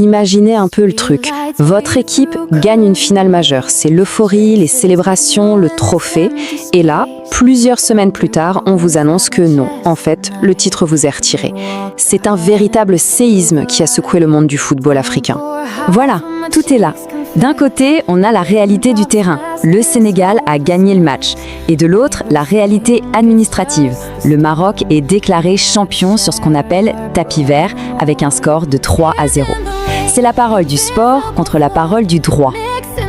Imaginez un peu le truc. Votre équipe gagne une finale majeure. C'est l'euphorie, les célébrations, le trophée. Et là, plusieurs semaines plus tard, on vous annonce que non. En fait, le titre vous est retiré. C'est un véritable séisme qui a secoué le monde du football africain. Voilà, tout est là. D'un côté, on a la réalité du terrain. Le Sénégal a gagné le match. Et de l'autre, la réalité administrative. Le Maroc est déclaré champion sur ce qu'on appelle tapis vert avec un score de 3-0. C'est la parole du sport contre la parole du droit.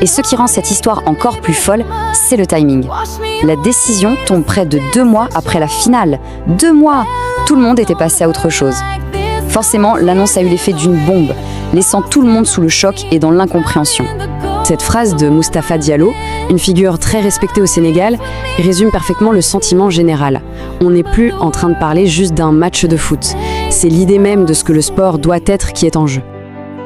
Et ce qui rend cette histoire encore plus folle, c'est le timing. La décision tombe près de 2 mois après la finale. 2 mois! Tout le monde était passé à autre chose. Forcément, l'annonce a eu l'effet d'une bombe, laissant tout le monde sous le choc et dans l'incompréhension. Cette phrase de Moustapha Diallo, une figure très respectée au Sénégal, résume parfaitement le sentiment général. On n'est plus en train de parler juste d'un match de foot. C'est l'idée même de ce que le sport doit être qui est en jeu.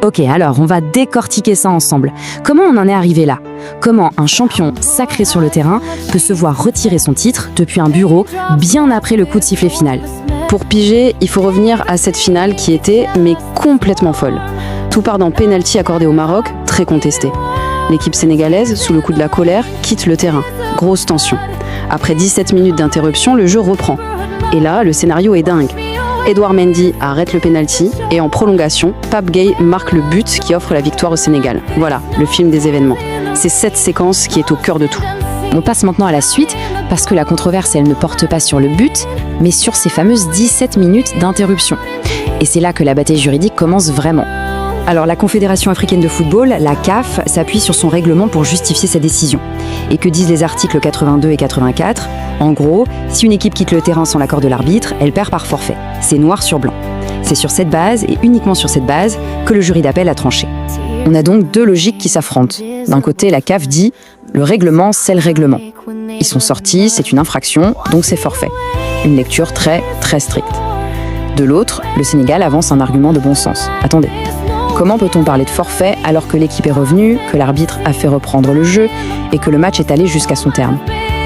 Ok, alors on va décortiquer ça ensemble. Comment on en est arrivé là? Comment un champion sacré sur le terrain peut se voir retirer son titre depuis un bureau bien après le coup de sifflet final? Pour piger, il faut revenir à cette finale qui était, mais complètement folle. Tout part d'un pénalty accordé au Maroc, très contesté. L'équipe sénégalaise, sous le coup de la colère, quitte le terrain. Grosse tension. Après 17 minutes d'interruption, le jeu reprend. Et là, le scénario est dingue. Edouard Mendy arrête le pénalty et en prolongation, Pape Gueye marque le but qui offre la victoire au Sénégal. Voilà, le film des événements. C'est cette séquence qui est au cœur de tout. On passe maintenant à la suite, parce que la controverse, elle ne porte pas sur le but, mais sur ces fameuses 17 minutes d'interruption. Et c'est là que la bataille juridique commence vraiment. Alors la Confédération africaine de football, la CAF, s'appuie sur son règlement pour justifier sa décision. Et que disent les articles 82 et 84 ? En gros, si une équipe quitte le terrain sans l'accord de l'arbitre, elle perd par forfait. C'est noir sur blanc. C'est sur cette base, et uniquement sur cette base, que le jury d'appel a tranché. On a donc 2 logiques qui s'affrontent. D'un côté, la CAF dit « le règlement, c'est le règlement ». Ils sont sortis, c'est une infraction, donc c'est forfait. Une lecture très, très stricte. De l'autre, le Sénégal avance un argument de bon sens. Attendez. Comment peut-on parler de forfait alors que l'équipe est revenue, que l'arbitre a fait reprendre le jeu et que le match est allé jusqu'à son terme?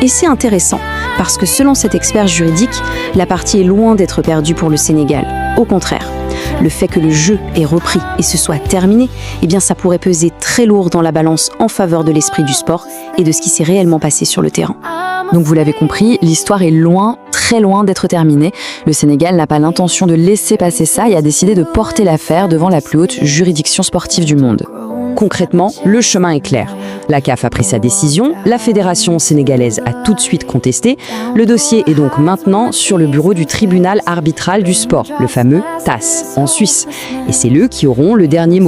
Et c'est intéressant, parce que selon cet expert juridique, la partie est loin d'être perdue pour le Sénégal. Au contraire, le fait que le jeu ait repris et se soit terminé, eh bien ça pourrait peser très lourd dans la balance en faveur de l'esprit du sport et de ce qui s'est réellement passé sur le terrain. Donc vous l'avez compris, l'histoire est loin, très loin d'être terminée. Le Sénégal n'a pas l'intention de laisser passer ça et a décidé de porter l'affaire devant la plus haute juridiction sportive du monde. Concrètement, le chemin est clair. La CAF a pris sa décision, la fédération sénégalaise a tout de suite contesté. Le dossier est donc maintenant sur le bureau du tribunal arbitral du sport, le fameux TAS, en Suisse. Et c'est eux qui auront le dernier mot.